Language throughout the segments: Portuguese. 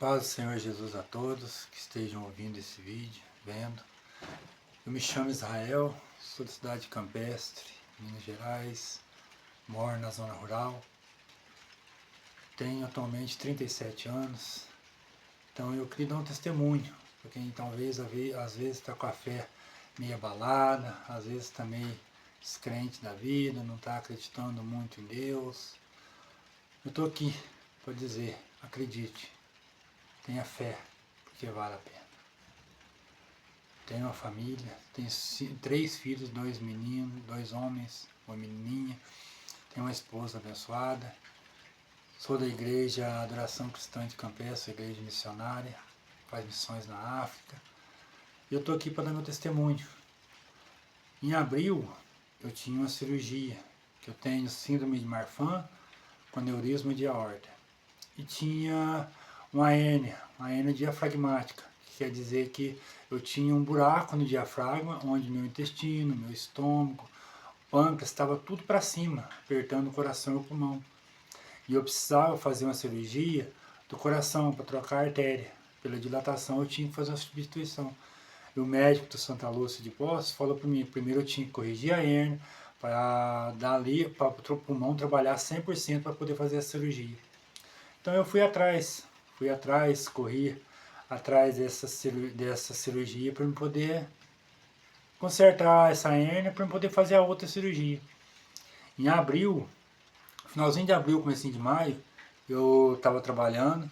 Paz do Senhor Jesus a todos que estejam ouvindo esse vídeo, vendo. Eu me chamo Israel, sou da cidade de Campestre, Minas Gerais, moro na zona rural, tenho atualmente 37 anos, então eu queria dar um testemunho, para quem talvez às vezes está com a fé meio abalada, às vezes está meio descrente da vida, não está acreditando muito em Deus. Eu estou aqui para dizer, acredite, tenha fé, porque vale a pena. Tenho uma família, tenho 3 filhos, 2 meninos, 2 homens, uma menininha. Tenho uma esposa abençoada. Sou da igreja Adoração Cristã de Campestre, igreja missionária, faz missões na África. E eu estou aqui para dar meu testemunho. Em abril, eu tinha uma cirurgia, que eu tenho síndrome de Marfan com aneurisma de aorta. E tinha uma hérnia diafragmática, que quer dizer que eu tinha um buraco no diafragma, onde meu intestino, meu estômago, pâncreas, estava tudo para cima, apertando o coração e o pulmão. E eu precisava fazer uma cirurgia do coração para trocar a artéria. Pela dilatação eu tinha que fazer uma substituição. E o médico do Santa Lúcia de Poços falou para mim, primeiro eu tinha que corrigir a hérnia, para o pulmão trabalhar 100% para poder fazer a cirurgia. Então eu fui atrás, corri atrás dessa cirurgia para eu poder consertar essa hérnia, para eu poder fazer a outra cirurgia. Em abril, finalzinho de abril, comecinho de maio, eu estava trabalhando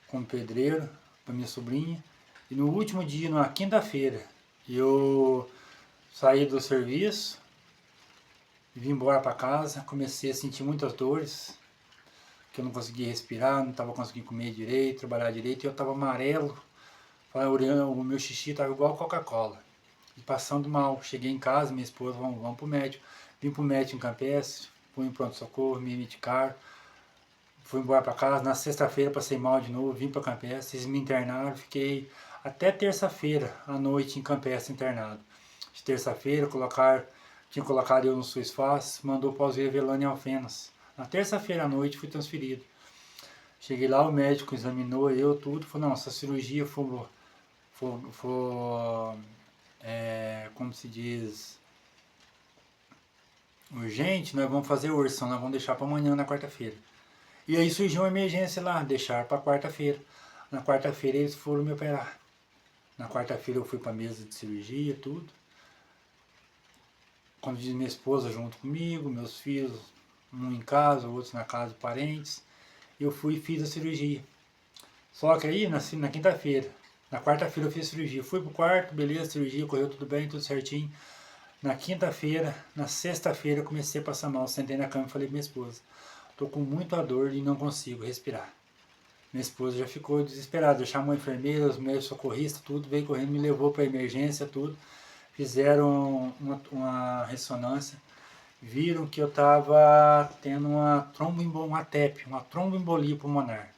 como pedreiro para minha sobrinha, e no último dia, na quinta-feira, eu saí do serviço, vim embora para casa, comecei a sentir muitas dores, que eu não conseguia respirar, não estava conseguindo comer direito, trabalhar direito, e eu estava amarelo, o meu xixi estava igual Coca-Cola, e passando mal. Cheguei em casa, minha esposa, vamos para o médico, vim para o médico em Campestre, fui em pronto-socorro, me medicaram, fui embora para casa. Na sexta-feira passei mal de novo, vim para Campestre, eles me internaram, fiquei até terça-feira à noite em Campestre internado. De terça-feira tinha colocado eu no SUS Fácil, mandou para o Velane Alfenas. Na terça-feira à noite fui transferido. Cheguei lá, o médico examinou eu tudo, falou, não, essa cirurgia for como se diz, urgente, nós vamos fazer hoje, senão nós vamos deixar para amanhã, na quarta-feira. E aí surgiu uma emergência lá, deixar para quarta-feira. Na quarta-feira eles foram me operar. Na quarta-feira eu fui para a mesa de cirurgia, tudo. Quando diz minha esposa junto comigo, meus filhos, um em casa, outros na casa de parentes. Eu fui e fiz a cirurgia. Só que aí, na quinta-feira, na quarta-feira eu fiz a cirurgia. Fui pro quarto, beleza, cirurgia, correu tudo bem, tudo certinho. Na quinta-feira, na sexta-feira eu comecei a passar mal. Sentei na cama e falei pra minha esposa, tô com muita dor e não consigo respirar. Minha esposa já ficou desesperada, chamou a enfermeira, os médicos socorristas, tudo, veio correndo, me levou para emergência, tudo. Fizeram uma ressonância, viram que eu estava tendo uma tromboembolia pulmonar.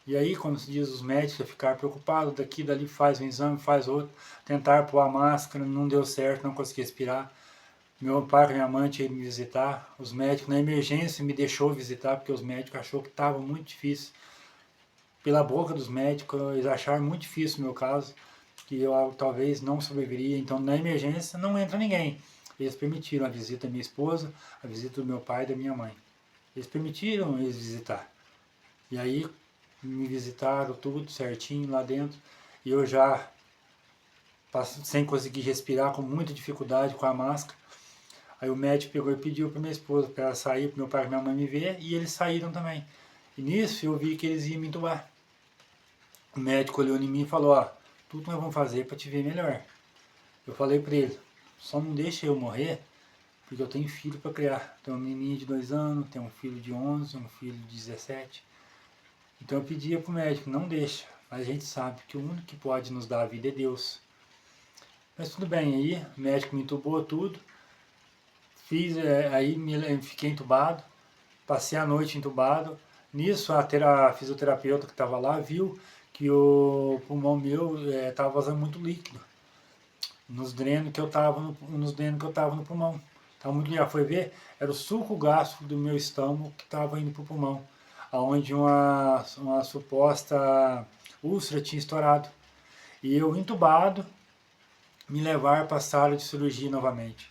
E aí, como se diz, os médicos ficaram preocupados, daqui e dali faz um exame, faz outro, tentaram pôr a máscara, não deu certo, não consegui respirar. Meu pai e minha mãe tinham ido me visitar, os médicos na emergência me deixou visitar, porque os médicos acharam que estava muito difícil. Pela boca dos médicos, eles acharam muito difícil o meu caso, que eu talvez não sobreviveria, então na emergência não entra ninguém. Eles permitiram a visita da minha esposa, a visita do meu pai e da minha mãe. Eles permitiram eles visitar. E aí me visitaram tudo certinho lá dentro, e eu já sem conseguir respirar, com muita dificuldade com a máscara. Aí o médico pegou e pediu para minha esposa para ela sair, para meu pai e minha mãe me ver, e eles saíram também. E nisso eu vi que eles iam me entubar. O médico olhou em mim e falou, ó, tudo nós vamos fazer para te ver melhor. Eu falei para ele, só não deixa eu morrer, porque eu tenho filho para criar. Tenho uma menininha de 2 anos, tenho um filho de 11, um filho de 17. Então eu pedia para o médico, não deixa. Mas a gente sabe que o único que pode nos dar a vida é Deus. Mas tudo bem, aí o médico me entubou tudo. Fiquei entubado, passei a noite entubado. Nisso a fisioterapeuta que estava lá viu que o pulmão meu estava vazando muito líquido nos drenos que eu estava no pulmão. Tava muito, já foi ver, era o suco gástrico do meu estômago que estava indo para o pulmão. onde uma suposta úlcera tinha estourado. E eu, entubado, me levaram para a sala de cirurgia novamente.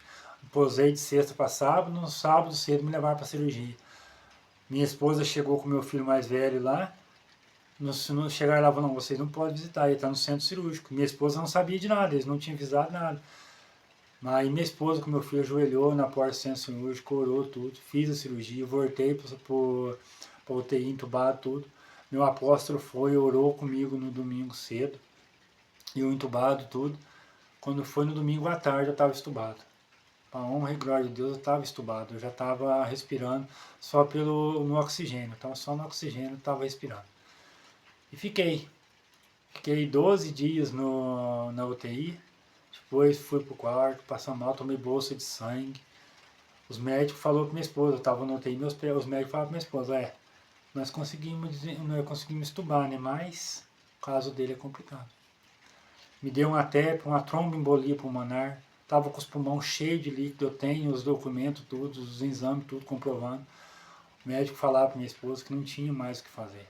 Posei de sexta para sábado, no sábado cedo me levaram para a cirurgia. Minha esposa chegou com meu filho mais velho lá. Não chegaram lá e falaram, não, vocês não podem visitar, ele está no centro cirúrgico. Minha esposa não sabia de nada, eles não tinham avisado nada. Mas minha esposa com meu filho ajoelhou na porta do centro cirúrgico, orou tudo, fiz a cirurgia, voltei para UTI, entubado, tudo. Meu apóstolo foi, orou comigo no domingo cedo, e eu entubado, tudo. Quando foi no domingo à tarde, eu estava estubado. Para a honra e glória de Deus, eu estava estubado, eu já estava respirando só no oxigênio, estava só no oxigênio, estava respirando. E fiquei 12 dias na UTI, depois fui pro quarto, passando mal, tomei bolsa de sangue. Os médicos falaram para minha esposa, eu estava na UTI, os médicos falaram para minha esposa, nós conseguimos estubar, né? Mas o caso dele é complicado. Me deu uma tromboembolia pulmonar, estava com os pulmões cheios de líquido, eu tenho os documentos, todos, os exames, tudo comprovando. O médico falava para minha esposa que não tinha mais o que fazer.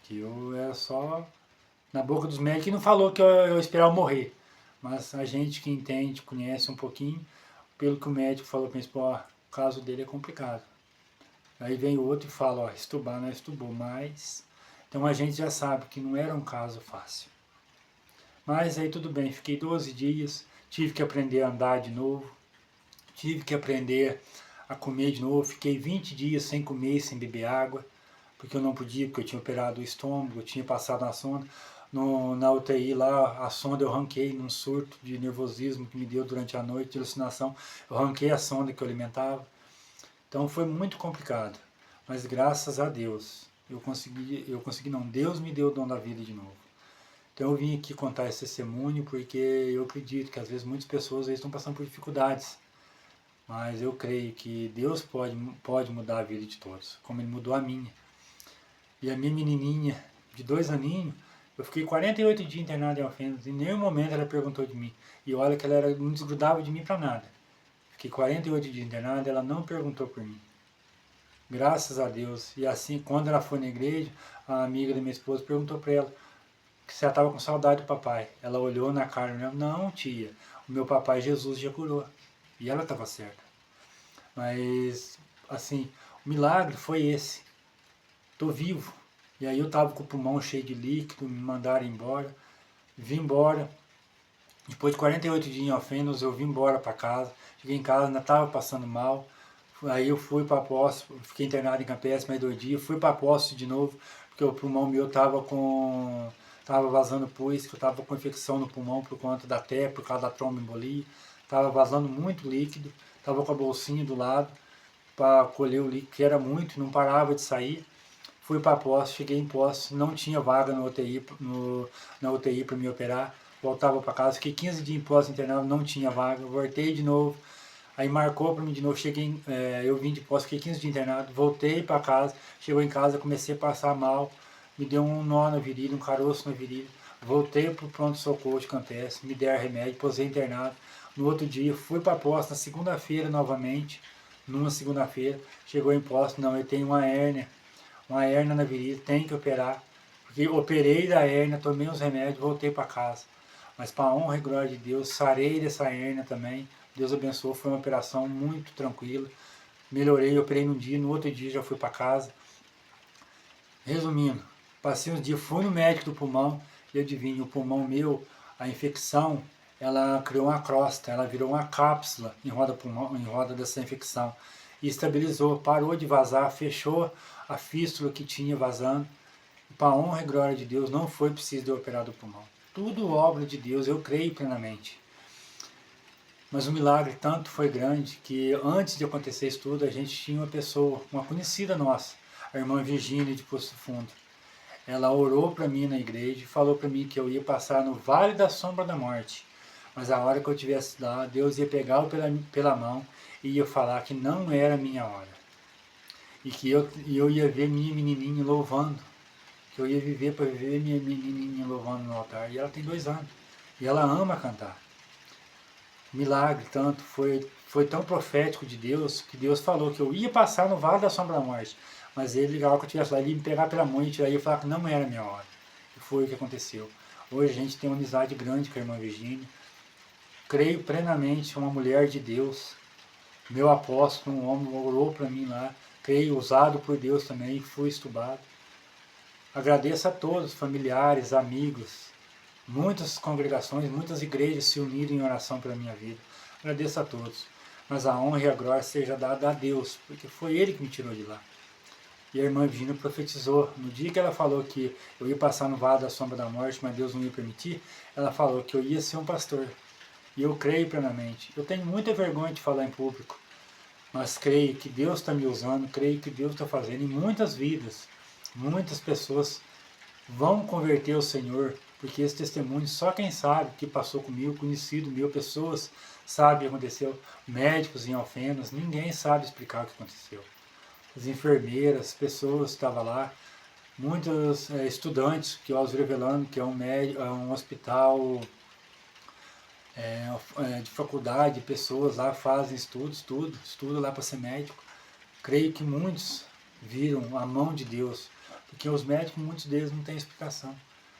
Que eu era só na boca dos médicos, e não falou que eu esperava morrer. Mas a gente que entende, conhece um pouquinho, pelo que o médico falou para mim, o caso dele é complicado. Aí vem o outro e fala, estubar não estubou, mas... Então a gente já sabe que não era um caso fácil. Mas aí tudo bem, fiquei 12 dias, tive que aprender a andar de novo, tive que aprender a comer de novo, fiquei 20 dias sem comer, sem beber água, porque eu não podia, porque eu tinha operado o estômago, eu tinha passado na sonda. Na UTI lá, a sonda eu ranquei num surto de nervosismo que me deu durante a noite, de alucinação. Eu ranquei a sonda que eu alimentava. Então foi muito complicado. Mas graças a Deus, Deus me deu o dom da vida de novo. Então eu vim aqui contar esse testemunho porque eu acredito que às vezes muitas pessoas estão passando por dificuldades. Mas eu creio que Deus pode mudar a vida de todos, como Ele mudou a minha. E a minha menininha, de 2 aninhos, eu fiquei 48 dias internado em Alfenas, em nenhum momento ela perguntou de mim. E olha que ela não desgrudava de mim para nada. Fiquei 48 dias internado, ela não perguntou por mim. Graças a Deus. E assim, quando ela foi na igreja, a amiga da minha esposa perguntou para ela se ela estava com saudade do papai. Ela olhou na cara e falou, não tia, o meu papai Jesus já curou. E ela estava certa. Mas, assim, o milagre foi esse. Estou vivo. E aí eu estava com o pulmão cheio de líquido, me mandaram embora. Vim embora. Depois de 48 dias em Alfenas, eu vim embora para casa. Cheguei em casa, ainda estava passando mal. Aí eu fui para a posse, fiquei internado em Campestre mais 2 dias. Fui para a posse de novo, porque o pulmão meu estava vazando pus, que eu estava com infecção no pulmão por conta da TE, por causa da tromboembolia. Estava vazando muito líquido. Estava com a bolsinha do lado para colher o líquido, que era muito, não parava de sair. Fui para a posse, cheguei em posse, não tinha vaga na UTI para me operar. Voltava para casa, fiquei 15 dias em posse internado, não tinha vaga, voltei de novo. Aí marcou para mim de novo, eu vim de posse, fiquei 15 dias internado, voltei para casa, chegou em casa, comecei a passar mal, me deu um nó na virilha, um caroço na virilha. Voltei para o pronto-socorro de Campestre, me deram remédio, posei internado. No outro dia, fui para a posse, na segunda-feira novamente, numa segunda-feira, chegou em posse, não, eu tenho uma hérnia na virilha, tem que operar. Porque operei da hérnia, tomei os remédios, voltei para casa. Mas para a honra e glória de Deus, sarei dessa hérnia também. Deus abençoou, foi uma operação muito tranquila. Melhorei, operei num dia, no outro dia já fui para casa. Resumindo, passei uns dias, fui no médico do pulmão e adivinha, o pulmão meu, a infecção, ela criou uma crosta, ela virou uma cápsula em roda dessa infecção. E estabilizou, parou de vazar, fechou a fístula que tinha vazando. E para a honra e glória de Deus, não foi preciso de operar do pulmão. Tudo obra de Deus, eu creio plenamente. Mas o milagre tanto foi grande que antes de acontecer isso tudo, a gente tinha uma pessoa, uma conhecida nossa, a irmã Virgínia de Poço Fundo. Ela orou para mim na igreja e falou para mim que eu ia passar no vale da sombra da morte. Mas a hora que eu estivesse lá, Deus ia pegá-lo pela mão e ia falar que não era a minha hora. E que eu ia ver minha menininha louvando. Que eu ia viver para ver minha menininha louvando no altar. E ela tem 2 anos. E ela ama cantar. Milagre tanto, foi tão profético de Deus, que Deus falou que eu ia passar no vale da sombra da morte. mas ele, na hora que eu estivesse lá, ele ia me pegar pela mão e tirar, e eu falar que não era a minha hora. E foi o que aconteceu. Hoje a gente tem uma amizade grande com a irmã Virgínia. Creio plenamente, uma mulher de Deus. Meu apóstolo, um homem, orou para mim lá. Creio, usado por Deus também, fui estubado. Agradeço a todos, familiares, amigos, muitas congregações, muitas igrejas se uniram em oração pela minha vida. Agradeço a todos. Mas a honra e a glória seja dada a Deus, porque foi Ele que me tirou de lá. E a irmã Virgínia profetizou. No dia que ela falou que eu ia passar no vale da sombra da morte, mas Deus não ia permitir, ela falou que eu ia ser um pastor. E eu creio plenamente. Eu tenho muita vergonha de falar em público, mas creio que Deus está me usando, creio que Deus está fazendo em muitas vidas. Muitas pessoas vão converter ao Senhor, porque esse testemunho só quem sabe que passou comigo, conhecido meu, pessoas sabem o que aconteceu, médicos em Alfenas, ninguém sabe explicar o que aconteceu. As enfermeiras, pessoas que estavam lá, muitos estudantes que eu os revelando que é um hospital de faculdade, pessoas lá fazem estudo lá para ser médico. Creio que muitos viram a mão de Deus, porque os médicos, muitos deles não têm explicação.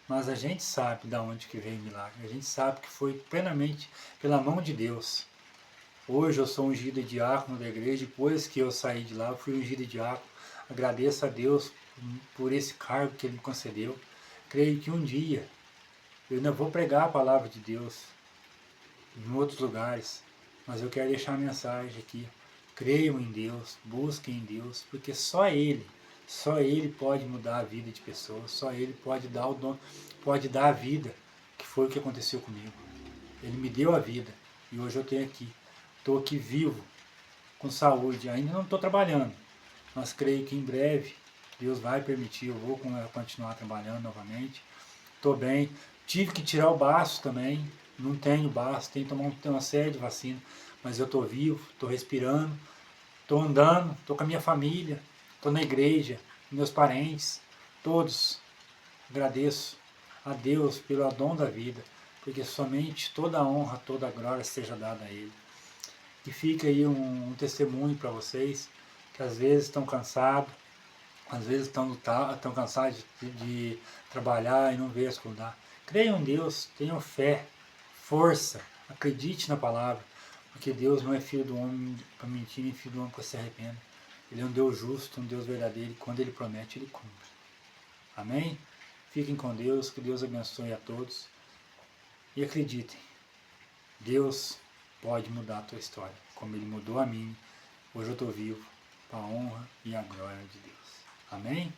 Mas a gente sabe de onde que veio o milagre, a gente sabe que foi plenamente pela mão de Deus. Hoje eu sou ungido de diácono da igreja, depois que eu saí de lá, eu fui ungido de diácono. Agradeço a Deus por esse cargo que Ele me concedeu. Creio que um dia eu ainda vou pregar a palavra de Deus em outros lugares, mas eu quero deixar a mensagem aqui. Creiam em Deus, busquem em Deus, porque só Ele pode mudar a vida de pessoas, só Ele pode dar o dom, pode dar a vida, que foi o que aconteceu comigo. Ele me deu a vida e hoje eu estou aqui vivo, com saúde. Ainda não estou trabalhando, mas creio que em breve Deus vai permitir, eu vou continuar trabalhando novamente. Estou bem, tive que tirar o baço também, não tenho baço, tenho que tomar uma série de vacinas, mas eu estou vivo, estou respirando, estou andando, estou com a minha família, estou na igreja, meus parentes, todos. Agradeço a Deus pelo dom da vida, porque somente toda a honra, toda a glória seja dada a Ele. E fica aí um testemunho para vocês, que às vezes estão cansados, às vezes estão cansados de trabalhar e não ver as coisas dar. Creiam em Deus, tenham fé, força, acredite na palavra, porque Deus não é filho do homem para mentir, nem filho do homem para se arrepender. Ele é um Deus justo, um Deus verdadeiro, e quando Ele promete, Ele cumpre. Amém? Fiquem com Deus, que Deus abençoe a todos. E acreditem, Deus pode mudar a tua história, como Ele mudou a mim. Hoje eu estou vivo, para a honra e a glória de Deus. Amém?